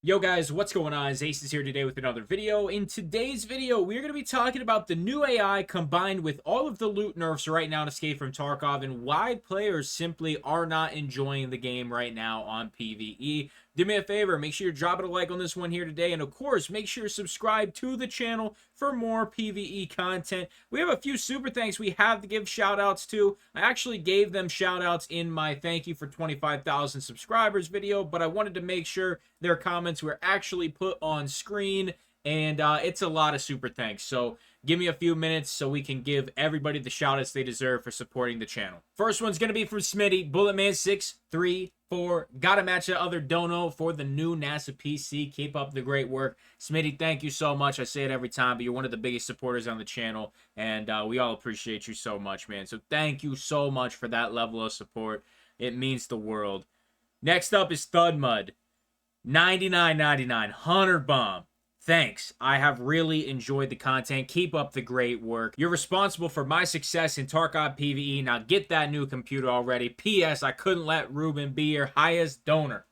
Yo guys, what's going on? It's Acez here today with another video. In today's video, we're going to be talking about the new AI combined with all of the loot nerfs right now in Escape from Tarkov and why players simply are not enjoying the game right now on PvE. Do me a favor, make sure you're dropping a like on this one here today, and of course, make sure you subscribe to the channel for more PvE content. We have a few super thanks we have to give shout outs to. I actually gave them shout outs in my thank you for 25,000 subscribers video, but I wanted to make sure their comments were actually put on screen, and it's a lot of super thanks. So give me a few minutes so we can give everybody the shout outs they deserve for supporting the channel. First one's going to be from Smitty, Bulletman634. Gotta match that other dono for the new NASA PC. Keep up the great work. Smitty, thank you so much. I say it every time, but you're one of the biggest supporters on the channel, and we all appreciate you so much, man. So thank you so much for that level of support. It means the world. Next up is Thudmud. 99.99 100 bomb. Thanks. I have really enjoyed the content. Keep up the great work. You're responsible for my success in Tarkov PVE. Now get that new computer already. P.S. I couldn't let Ruben be your highest donor.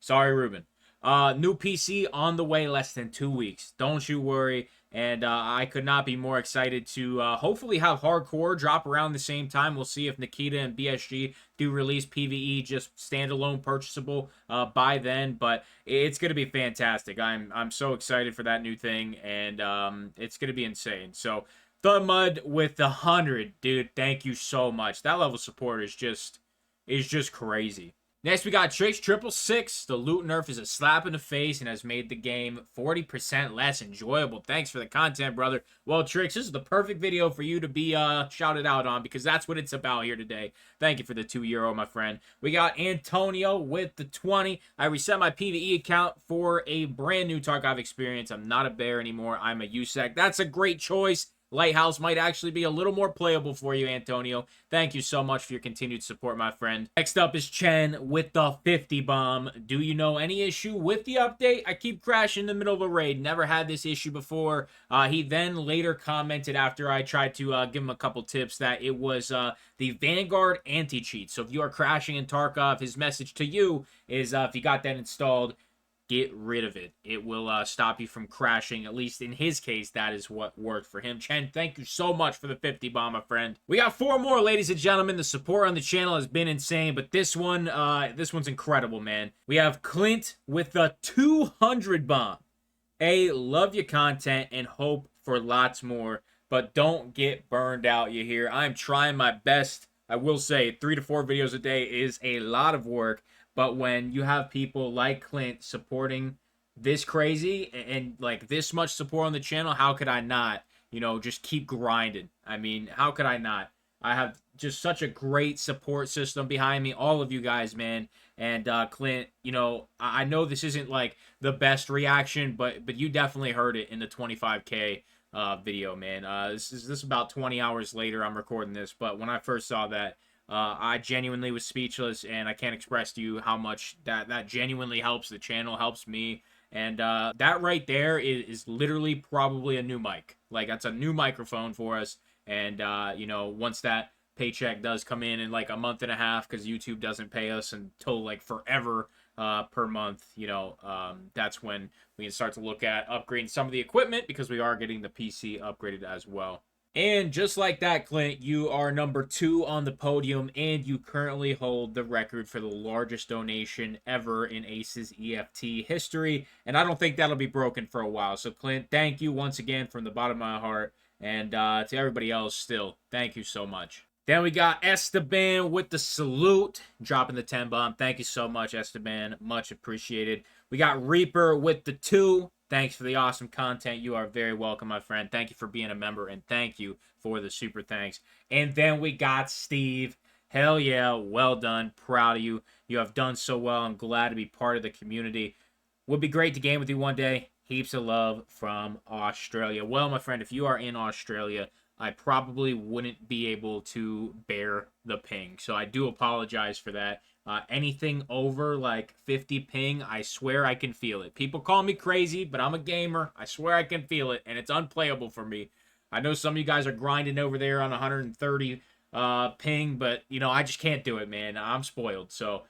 Sorry, Ruben. New PC on the way, less than 2 weeks. Don't you worry. And I could not be more excited to hopefully have Hardcore drop around the same time. We'll see if Nikita and BSG do release PvE just standalone purchasable by then. But it's going to be fantastic. I'm so excited for that new thing, and it's going to be insane. So the Mud with the 100, dude. Thank you so much. That level of support is just crazy. Next, we got Tricks 666. The loot nerf is a slap in the face and has made the game 40% less enjoyable. Thanks for the content, brother. Well, Tricks, this is the perfect video for you to be shouted out on because that's what it's about here today. Thank you for the €2, my friend. We got Antonio with the 20. I reset my PvE account for a brand new Tarkov experience. I'm not a bear anymore. I'm a USEC. That's a great choice. Lighthouse might actually be a little more playable for you, Antonio. Thank you so much for your continued support, my friend. Next up is Chen with the 50 bomb. Do you know any issue with the update? I keep crashing in the middle of a raid. Never had this issue before. He then later commented after I tried to give him a couple tips that it was the Vanguard anti-cheat. So if you are crashing in Tarkov, his message to you is if you got that installed, get rid of it. It will stop you from crashing. At least in his case, that is what worked for him. Chen, thank you so much for the 50 bomb, my friend. We got 4 more, ladies and gentlemen. The support on the channel has been insane, but this one's incredible, man. We have Clint with the 200 bomb. Love your content and hope for lots more, but don't get burned out, you hear? I'm trying my best. I will say 3 to 4 videos a day is a lot of work. But when you have people like Clint supporting this crazy and like this much support on the channel, how could I not, just keep grinding? I mean, how could I not? I have just such a great support system behind me, all of you guys, man. And Clint, I know this isn't like the best reaction, but you definitely heard it in the 25K video, man. This is about 20 hours later I'm recording this, but when I first saw that, I genuinely was speechless, and I can't express to you how much that genuinely helps the channel, helps me. And that right there is literally probably a new mic. Like, that's a new microphone for us. And, once that paycheck does come in like a month and a half, because YouTube doesn't pay us until like forever per month, that's when we can start to look at upgrading some of the equipment, because we are getting the PC upgraded as well. And just like that, Clint, you are number 2 on the podium, and you currently hold the record for the largest donation ever in Acez EFT history. And I don't think that'll be broken for a while. So, Clint, thank you once again from the bottom of my heart. And to everybody else still, thank you so much. Then we got Esteban with the salute, dropping the 10 bomb. Thank you so much, Esteban. Much appreciated. We got Reaper with the 2. Thanks for the awesome content. You are very welcome, my friend. Thank you for being a member, and thank you for the super thanks. And then we got Steve. Hell yeah, well done. Proud of you. You have done so well. I'm glad to be part of the community. Would be great to game with you one day. Heaps of love from Australia. Well, my friend, if you are in Australia, I probably wouldn't be able to bear the ping. So I do apologize for that. Anything over like 50 ping, I swear I can feel it. People call me crazy, but I'm a gamer. I swear I can feel it, and it's unplayable for me. I know some of you guys are grinding over there on 130 ping, but, I just can't do it, man. I'm spoiled. So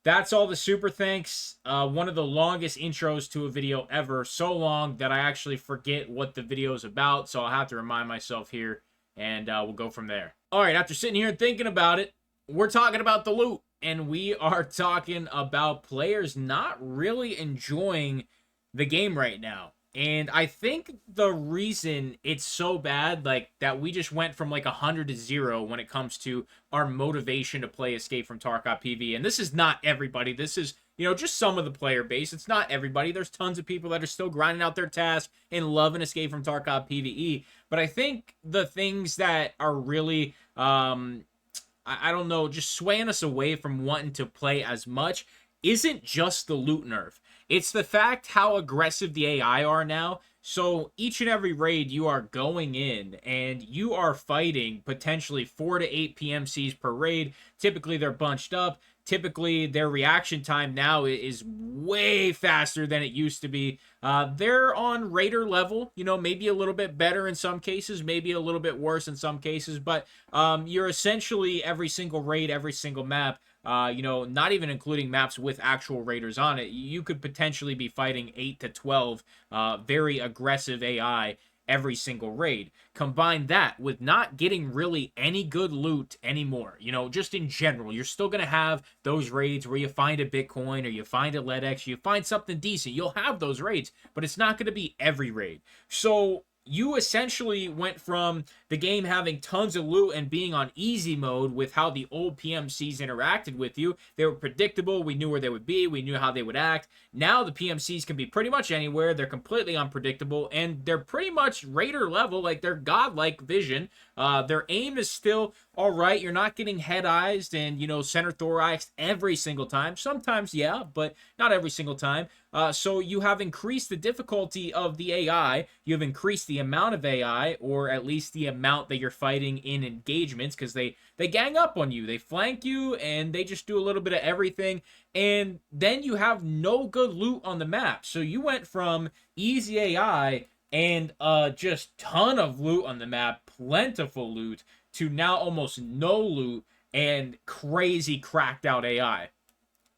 That's all the super thanks. One of the longest intros to a video ever. So long that I actually forget what the video is about. So I'll have to remind myself here, and we'll go from there. All right, after sitting here and thinking about it, we're talking about the loot. And we are talking about players not really enjoying the game right now. And I think the reason it's so bad, like, that we just went from like 100 to 0 when it comes to our motivation to play Escape from Tarkov PVE. And this is not everybody. This is, you know, just some of the player base. It's not everybody. There's tons of people that are still grinding out their tasks and loving Escape from Tarkov PVE. But I think the things that are really, I don't know, just swaying us away from wanting to play as much isn't just the loot nerf. It's the fact how aggressive the AI are now. So each and every raid you are going in and you are fighting potentially 4 to 8 PMCs per raid. Typically they're bunched up. Typically their reaction time now is way faster than it used to be. They're on raider level, you know, maybe a little bit better in some cases, maybe a little bit worse in some cases, but you're essentially every single raid, every single map, you know, not even including maps with actual raiders on it, you could potentially be fighting 8 to 12 very aggressive AI every single raid. Combine that with not getting really any good loot anymore, you know, just in general. You're still going to have those raids where you find a Bitcoin or you find a LEDX, you find something decent. You'll have those raids, but it's not going to be every raid. So you essentially went from the game having tons of loot and being on easy mode with how the old PMCs interacted with you. They were predictable. We knew where they would be. We knew how they would act. Now the PMCs can be pretty much anywhere. They're completely unpredictable, and they're pretty much raider level. Like, they're godlike vision. Their aim is still all right. You're not getting head-eyes and, you know, center thoraxed every single time. Sometimes, yeah, but not every single time. So you have increased the difficulty of the AI. You have increased the amount of AI, or at least the amount that you're fighting in engagements, because they gang up on you. They flank you, and they just do a little bit of everything. And then you have no good loot on the map. So you went from easy AI and just ton of loot on the map, plentiful loot, to now almost no loot and crazy cracked out AI.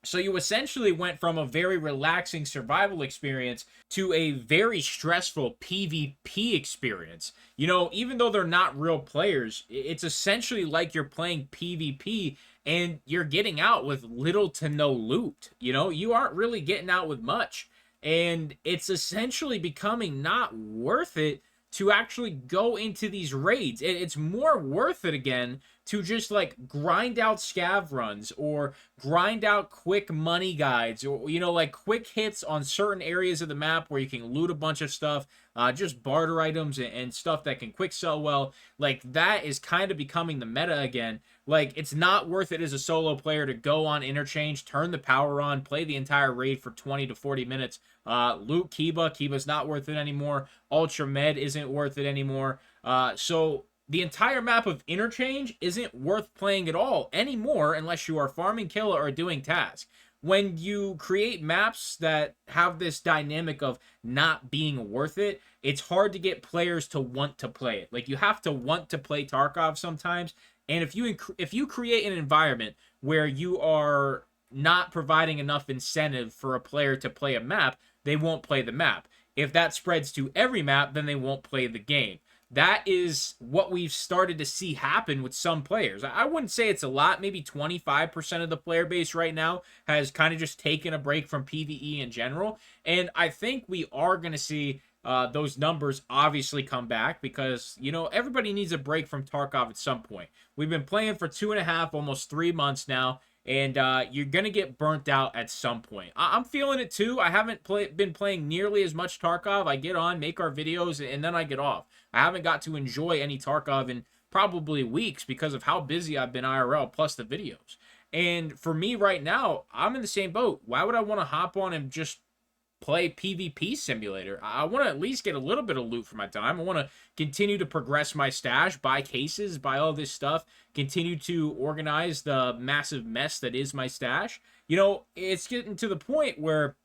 So you essentially went from a very relaxing survival experience to a very stressful PvP experience. You know, even though they're not real players, it's essentially like you're playing PvP and you're getting out with little to no loot. You know, you aren't really getting out with much. And it's essentially becoming not worth it to actually go into these raids. It's more worth it again to just like grind out scav runs or grind out quick money guides, or, you know, like quick hits on certain areas of the map where you can loot a bunch of stuff, just barter items and stuff that can quick sell well. Like, that is kind of becoming the meta again. Like, it's not worth it as a solo player to go on interchange, turn the power on, play the entire raid for 20 to 40 minutes, loot Kiba. Kiba's not worth it anymore. Ultra Med isn't worth it anymore. So the entire map of interchange isn't worth playing at all anymore unless you are farming kill or doing tasks. When you create maps that have this dynamic of not being worth it, it's hard to get players to want to play it. Like, you have to want to play Tarkov sometimes. And if you create an environment where you are not providing enough incentive for a player to play a map, they won't play the map. If that spreads to every map, then they won't play the game. That is what we've started to see happen with some players. I wouldn't say it's a lot. Maybe 25% of the player base right now has kind of just taken a break from PvE in general. And I think we are going to see those numbers obviously come back because, you know, everybody needs a break from Tarkov at some point. We've been playing for 2.5, almost 3 months now. And you're going to get burnt out at some point. I'm feeling it too. I haven't been playing nearly as much Tarkov. I get on, make our videos, and then I get off. I haven't got to enjoy any Tarkov in probably weeks because of how busy I've been IRL plus the videos. And for me right now, I'm in the same boat. Why would I want to hop on and just play PvP simulator? I want to at least get a little bit of loot for my time. I want to continue to progress my stash, buy cases, buy all this stuff, continue to organize the massive mess that is my stash. You know, it's getting to the point where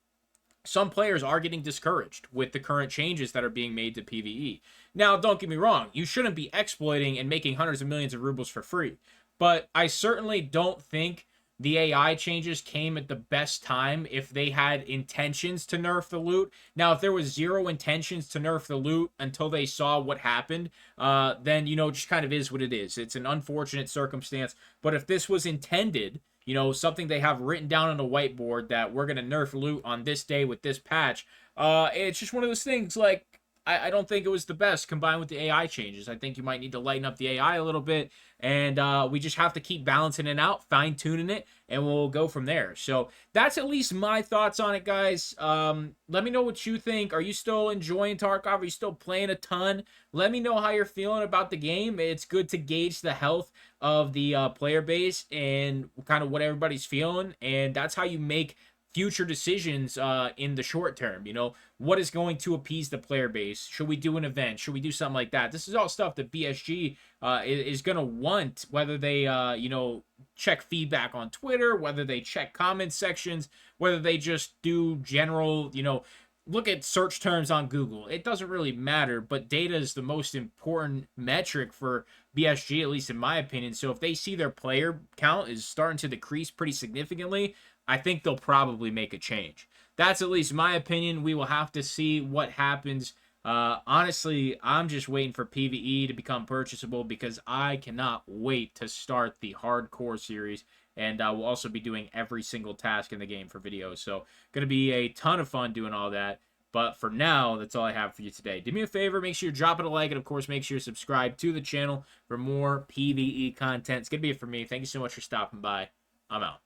some players are getting discouraged with the current changes that are being made to PvE. Now, don't get me wrong, you shouldn't be exploiting and making hundreds of millions of rubles for free, but I certainly don't think the AI changes came at the best time if they had intentions to nerf the loot. Now, if there was zero intentions to nerf the loot until they saw what happened, then, you know, just kind of is what it is. It's an unfortunate circumstance. But if this was intended, you know, something they have written down on a whiteboard that we're going to nerf loot on this day with this patch, it's just one of those things like, I don't think it was the best combined with the AI changes. I think you might need to lighten up the AI a little bit, and we just have to keep balancing it out, fine-tuning it, and we'll go from there. So that's at least my thoughts on it, guys. Let me know what you think. Are you still enjoying Tarkov? Are you still playing a ton? Let me know how you're feeling about the game. It's good to gauge the health of the player base and kind of what everybody's feeling, and that's how you make future decisions in the short term. You know, what is going to appease the player base? Should we do an event? Should we do something like that? This is all stuff that BSG is going to want, whether they, you know, check feedback on Twitter, whether they check comment sections, whether they just do general, you know, look at search terms on Google. It doesn't really matter, but data is the most important metric for BSG, at least in my opinion. So if they see their player count is starting to decrease pretty significantly, I think they'll probably make a change. That's at least my opinion. We will have to see what happens. Honestly, I'm just waiting for PVE to become purchasable because I cannot wait to start the hardcore series. And we'll also be doing every single task in the game for videos. So, going to be a ton of fun doing all that. But for now, that's all I have for you today. Do me a favor, make sure you drop it a like, and of course, make sure you subscribe to the channel for more PVE content. It's going to be it for me. Thank you so much for stopping by. I'm out.